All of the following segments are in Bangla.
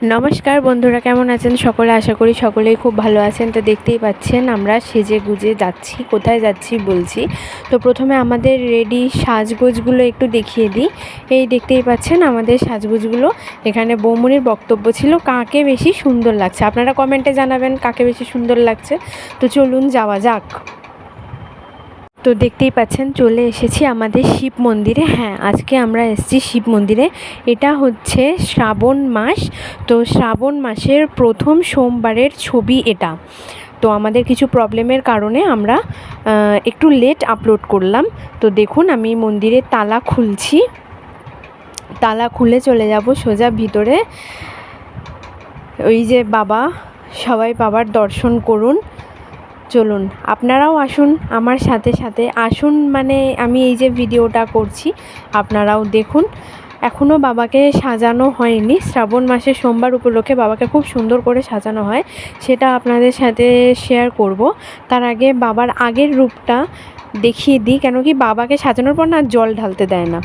নমস্কার বন্ধুরা, কেমন আছেন সকলে? আশা করি সকলেই খুব ভালো আছেন। তো দেখতেই পাচ্ছেন আমরা সেজে গুজে যাচ্ছি। কোথায় যাচ্ছি বলছি। তো প্রথমে আমাদের রেডি সাজগোজগুলো একটু দেখিয়ে দিই। এই দেখতেই পাচ্ছেন আমাদের সাজগোজগুলো। এখানে বৌমনির বক্তব্য ছিল কাকে বেশি সুন্দর লাগছে। আপনারা কমেন্টে জানাবেন কাকে বেশি সুন্দর লাগছে। তো চলুন যাওয়া যাক। তো দেখতেই পাচ্ছেন চলে এসেছি আমাদের শিব মন্দিরে। হ্যাঁ, আজকে আমরা এসেছি শিব মন্দিরে। এটা হচ্ছে শ্রাবণ মাস। তো শ্রাবণ মাসের প্রথম সোমবারের ছবি এটা। তো আমাদের কিছু প্রবলেমের কারণে আমরা একটু লেট আপলোড করলাম। তো দেখুন আমি মন্দিরের তালা খুলছি। তালা খুলে চলে যাব সোজা ভিতরে। ওই যে বাবা, সবাই বাবার দর্শন করুন। চলুন আপনারাও আসুন আমার সাথে সাথে। আসুন মানে আমি এই যে ভিডিওটা করছি আপনারাও দেখুন। এখনও বাবাকে সাজানো হয়নি। শ্রাবণ মাসের সোমবার উপলক্ষে বাবাকে খুব সুন্দর করে সাজানো হয়, সেটা আপনাদের সাথে শেয়ার করব। তার আগে বাবার আগের রূপটা দেখিয়ে দিই, কেন কি বাবাকে সাজানোর পর না জল ঢালতে দেয় না।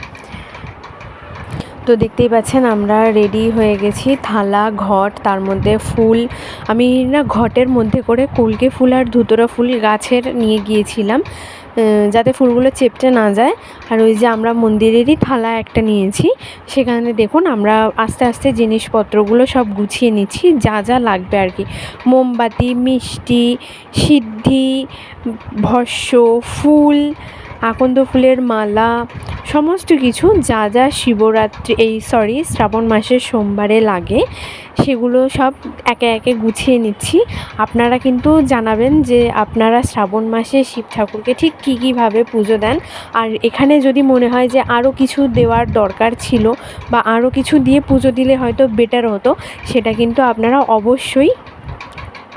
তো দেখতেই পাচ্ছেন আমরা রেডি হয়ে গেছি। থালা, ঘট, তার মধ্যে ফুল। আমি না ঘটের মধ্যে করে কলকে ফুল আর ধুতরা ফুল গাছের নিয়ে গিয়েছিলাম, যাতে ফুলগুলো চেপটে না যায়। আর ওই যে আমরা মন্দিরেরই থালা একটা নিয়েছি। সেখানে দেখুন আমরা আস্তে আস্তে জিনিসপত্রগুলো সব গুছিয়ে নিচ্ছি, যা যা লাগবে আর কি। মোমবাতি, মিষ্টি, সিদ্ধি, ভস্য, ফুল, আকন্দ ফুলের মালা, সমস্ত কিছু যা যা শ্রাবণ মাসের সোমবারে লাগে সেগুলো সব একে একে গুছিয়ে নিচ্ছি। আপনারা কিন্তু জানাবেন যে আপনারা শ্রাবণ মাসে শিব ঠাকুরকে ঠিক কীভাবে পুজো দেন। আর এখানে যদি মনে হয় যে আরও কিছু দেওয়ার দরকার ছিল বা আরও কিছু দিয়ে পুজো দিলে হয়তো বেটার হতো, সেটা কিন্তু আপনারা অবশ্যই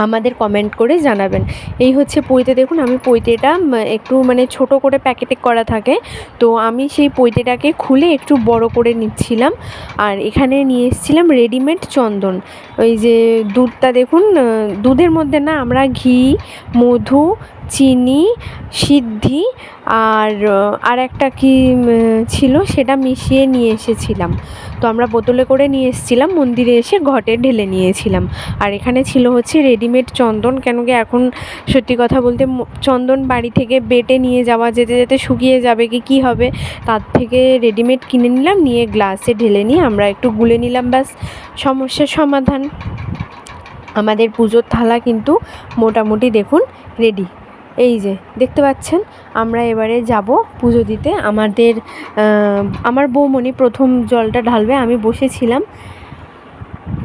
আমাদের কমেন্ট করে জানাবেন। এই হচ্ছে পৈতে। দেখুন আমি পৈতেটা একটু মানে ছোট করে প্যাকেটে করা থাকে, তো আমি সেই পৈতেটাকে খুলে একটু বড় করে নিচ্ছিলাম। আর এখানে নিয়ে এসেছিলাম রেডিমেড চন্দন। ওই যে দুধটা দেখুন, দুধের মধ্যে না আমরা ঘি, মধু, চিনি, সিদ্ধি আর একটা কি ছিল সেটা মিশিয়ে নিয়ে এসেছিলাম। তো আমরা বোতলে করে নিয়ে এসেছিলাম, মন্দিরে এসে ঘটে ঢেলে নিয়েছিলাম। আর এখানে ছিল হচ্ছে রেডিমেড চন্দন, কেন কি এখন সত্যি কথা বলতে চন্দন বাড়ি থেকে বেটে নিয়ে যাওয়া যেতে যেতে শুকিয়ে যাবে কি হবে, তার থেকে রেডিমেড কিনে নিলাম, নিয়ে গ্লাসে ঢেলে নিয়ে আমরা একটু গুলে নিলাম, ব্যাস সমস্যার সমাধান। আমাদের পুজোর থালা কিন্তু মোটামুটি দেখুন রেডি। এই যে দেখতে পাচ্ছেন আমরা এবারে যাব পুজো দিতে। আমার বৌমণি প্রথম জলটা ঢালবে, আমি বসেছিলাম।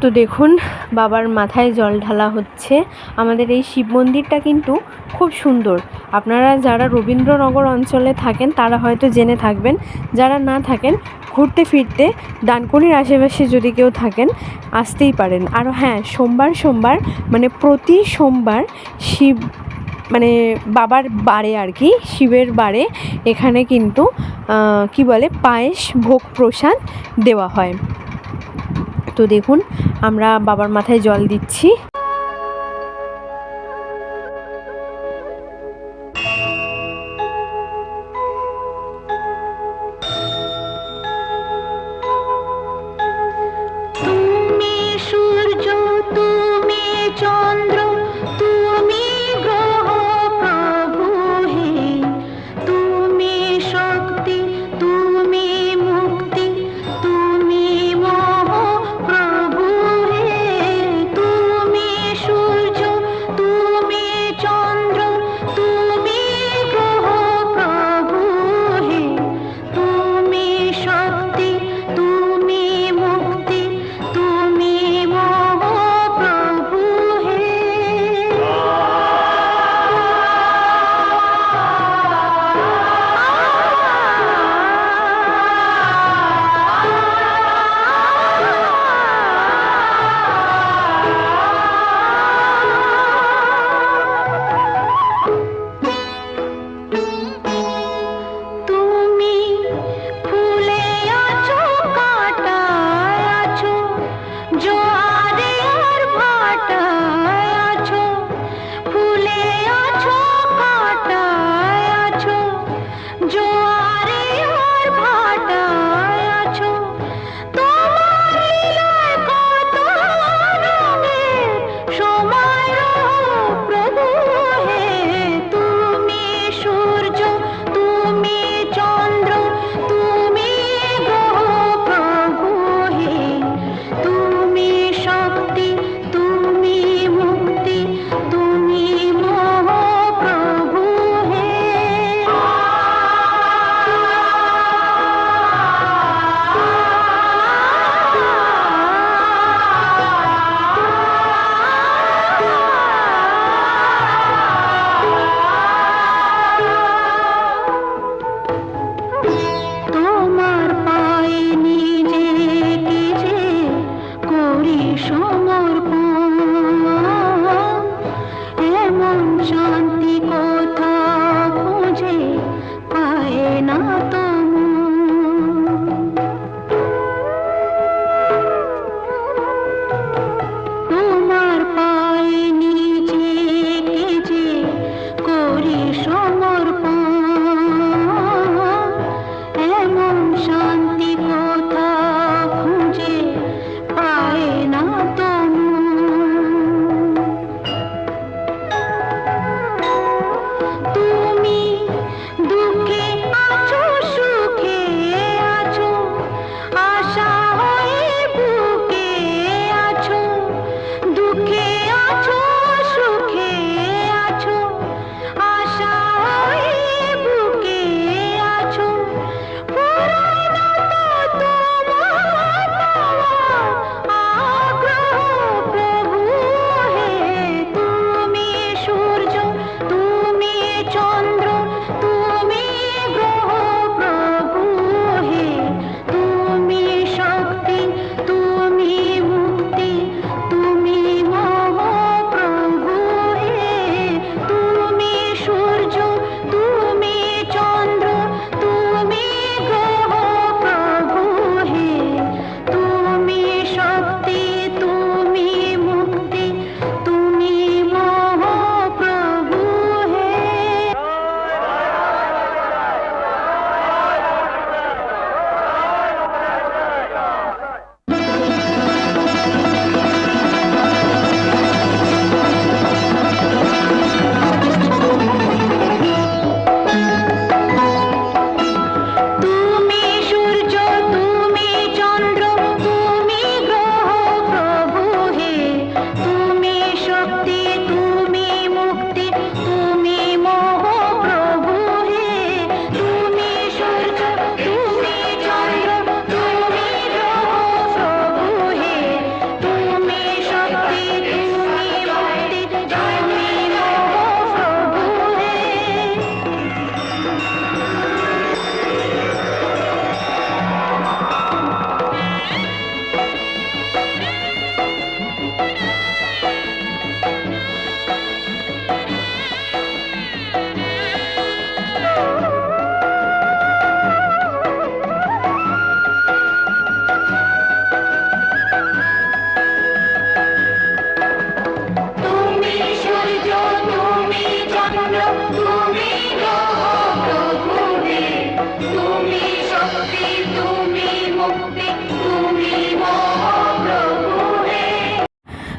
তো দেখুন বাবার মাথায় জল ঢালা হচ্ছে। আমাদের এই শিব মন্দিরটা কিন্তু খুব সুন্দর। আপনারা যারা রবীন্দ্রনগর অঞ্চলে থাকেন তারা হয়তো জেনে থাকবেন, যারা না থাকেন ঘুরতে ফিরতে ডানকুনির আশেপাশে যদি কেউ থাকেন আসতেই পারেন। আর হ্যাঁ, সোমবার মানে প্রতি সোমবার শিব মানে বাবার বারে আর কি, শিবের বারে এখানে কিন্তু কি বলে পায়েস, ভোগ প্রসাদ দেওয়া হয়। তো দেখুন আমরা বাবার মাথায় জল দিচ্ছি।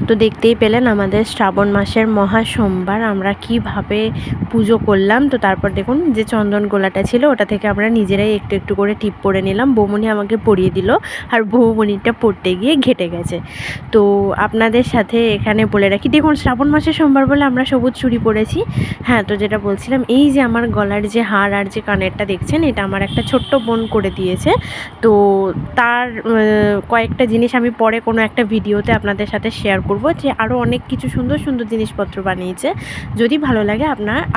তো দেখতেই পেলেন আমাদের শ্রাবণ মাসের মহা সোমবার আমরা কিভাবে পুজো করলাম। তো তারপর দেখুন যে চন্দন গোলাটা ছিল ওটা থেকে আমরা নিজেরাই একটু একটু করে টিপ পরে নিলাম। বৌমনি আমাকে পরিয়ে দিল আর বৌমনিটা পড়তে গিয়ে ঘেটে গেছে। তো আপনাদের সাথে এখানে বলে রাখি, দেখুন শ্রাবণ মাসের সোমবার বলে আমরা সবুজ চুড়ি পরেছি। হ্যাঁ, তো যেটা বলছিলাম, এই যে আমার গলার যে হার আর যে কানেরটা দেখছেন, এটা আমার একটা ছোট্ট বোন করে দিয়েছে। তো তার কয়েকটা জিনিস আমি পরে কোনো একটা ভিডিওতে আপনাদের সাথে শেয়ার করব, যে আরও অনেক কিছু সুন্দর সুন্দর জিনিসপত্র বানিয়েছে। যদি ভালো লাগে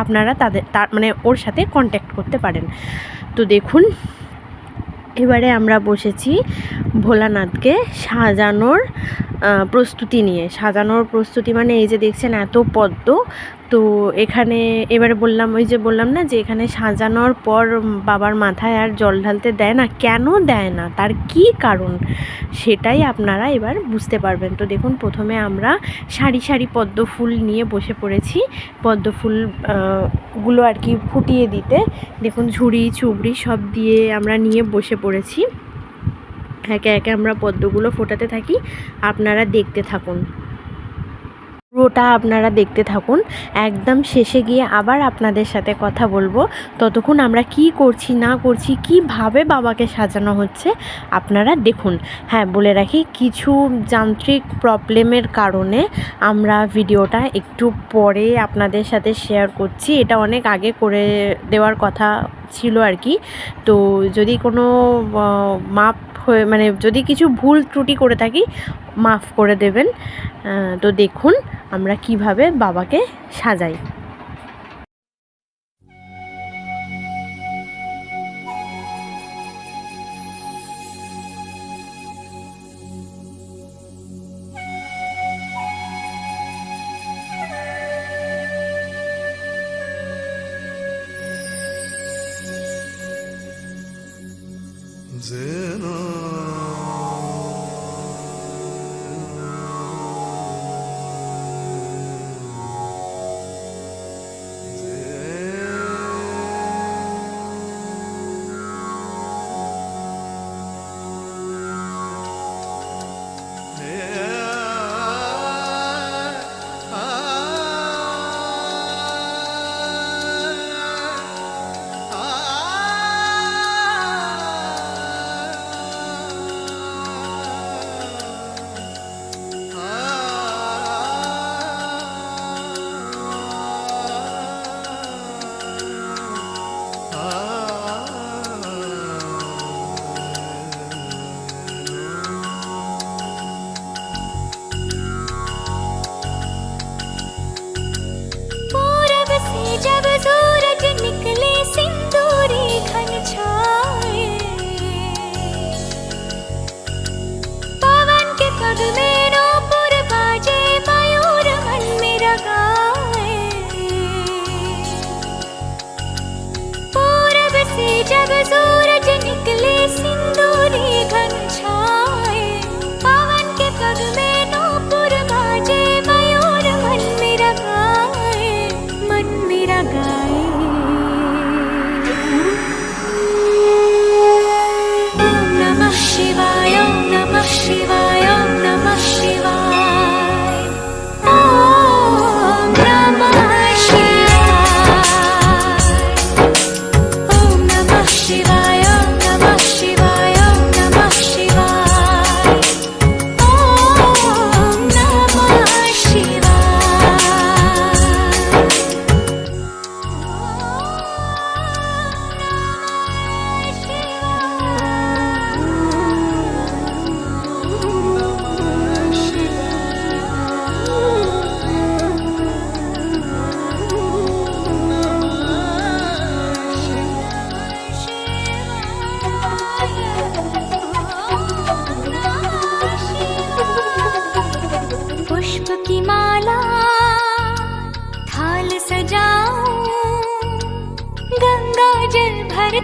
আপনারা তার মানে ওর সাথে কন্ট্যাক্ট করতে পারেন। তো দেখুন এবারে আমরা বসেছি ভোলানাথকে সাজানোর প্রস্তুতি মানে এই যে দেখছেন এত পদ্ম। তো এখানে এবারে বললাম না যে এখানে সাজানোর পর বাবার মাথায় আর জল ঢালতে দেয় না, কেন দেয় না, তার কি কারণ সেটাই আপনারা এবার বুঝতে পারবেন। তো দেখুন প্রথমে আমরা সারি সারি পদ্ম ফুল নিয়ে বসে পড়েছি, পদ্ম ফুল গুলো আর কি ফুটিয়ে দিতে। দেখুন ঝুড়ি চুবড়ি সব দিয়ে আমরা নিয়ে বসে পড়েছি। একে একে আমরা পদ্মগুলো ফোটাতে থাকি, আপনারা দেখতে থাকুন, পুরোটা আপনারা দেখতে থাকুন। একদম শেষে গিয়ে আবার আপনাদের সাথে কথা বলবো। ততক্ষণ আমরা কি করছি না করছি, কিভাবে বাবাকে সাজানো হচ্ছে আপনারা দেখুন। হ্যাঁ, বলে রাখি কিছু যান্ত্রিক প্রবলেমের কারণে আমরা ভিডিওটা একটু পরে আপনাদের সাথে শেয়ার করছি। এটা অনেক আগে করে দেওয়ার কথা ছিল আর কি। তো যদি কোনো যদি কিছু ভুল ত্রুটি করে থাকি মাফ করে দেবেন। তো দেখুন আমরা কিভাবে বাবাকে সাজাই।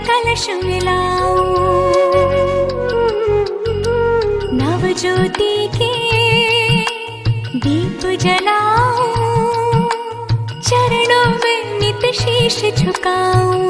कलश मिलाऊं, नव ज्योति के दीप जलाऊं, चरणों में नित शीश झुकाऊं।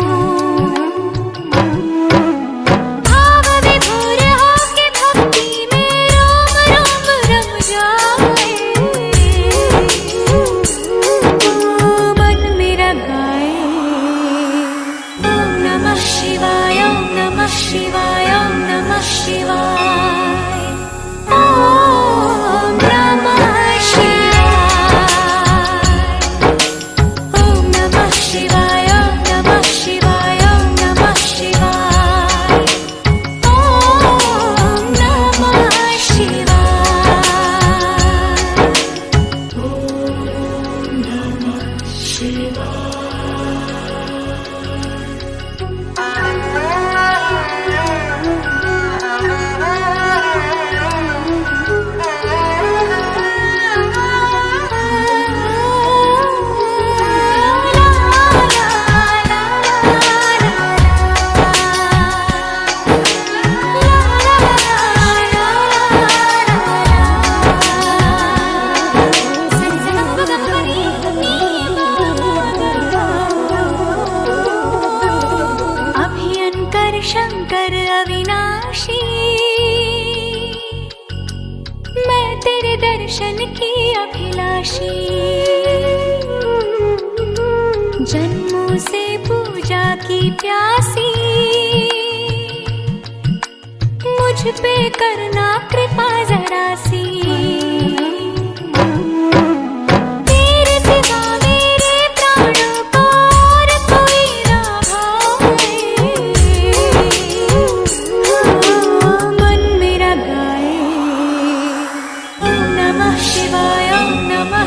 शंकर अविनाशी, मैं तेरे दर्शन की अभिलाषी, जन्मों से पूजा की प्यासी, मुझ पे करना कृपा जरा सी।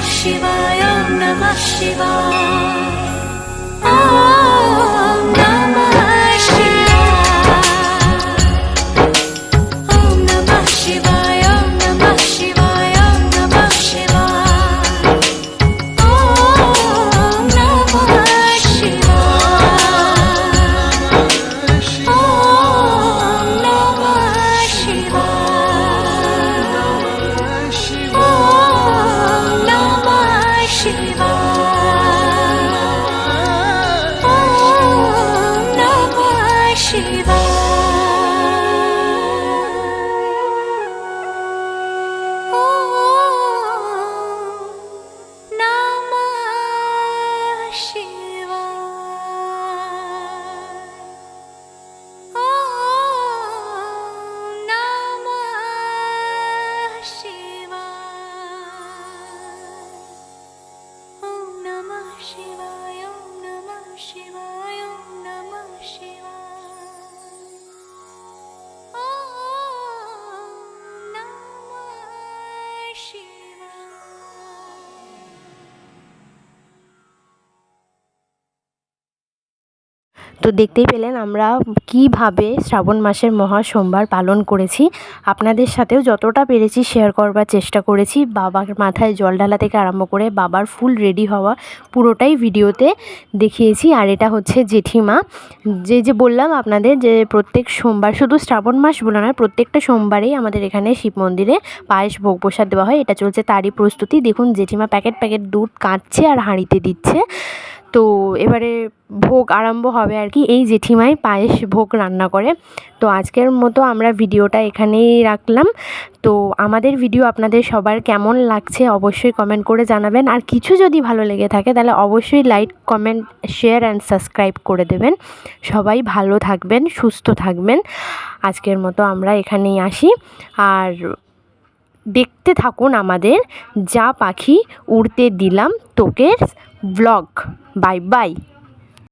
शिवाय ओम नमः शिवाय, ओम नमः शिवाय, ओम नमः शिवाय, ओम नमः शिवाय, ओम नमः शिवाय, ओम नमः शिवाय, ओम नमः তো দেখতেই পেলেন আমরা কিভাবে শ্রাবণ মাসের মহা সোমবার পালন করেছি। আপনাদের সাথেও যতটা পেরেছি শেয়ার করবার চেষ্টা করেছি। বাবার মাথায় জল ঢালা থেকে আরম্ভ করে বাবার ফুল রেডি হওয়া পুরোটাই ভিডিওতে দেখিয়েছি। আর এটা হচ্ছে জেঠিমা, যে বললাম আপনাদের যে প্রত্যেক সোমবার, শুধু শ্রাবণ মাস বলে নয়, প্রত্যেকটা সোমবারেই আমাদের এখানে শিব মন্দিরে পায়েস ভোগ প্রসাদ দেওয়া হয়। এটা চলছে তারই প্রস্তুতি। দেখুন জেঠিমা প্যাকেট প্যাকেট দুধ কাটছে আর হাঁড়িতে দিচ্ছে। তো এবারে ভোগ আরম্ভ হবে আর কি। এই জেঠিমাই পায়েস ভোগ রান্না করে। তো আজকের মতো আমরা ভিডিওটা এখানেই রাখলাম। তো আমাদের ভিডিও আপনাদের সবার কেমন লাগছে অবশ্যই কমেন্ট করে জানাবেন। আর কিছু যদি ভালো লেগে থাকে তাহলে অবশ্যই like, comment, share and subscribe করে দেবেন। সবাই ভালো থাকবেন, সুস্থ থাকবেন। আজকের মতো আমরা এখানেই আসি। আর দেখতে থাকুন আমাদের যা পাখি উড়তে দিলাম তোকে ব্লগ। Bye bye.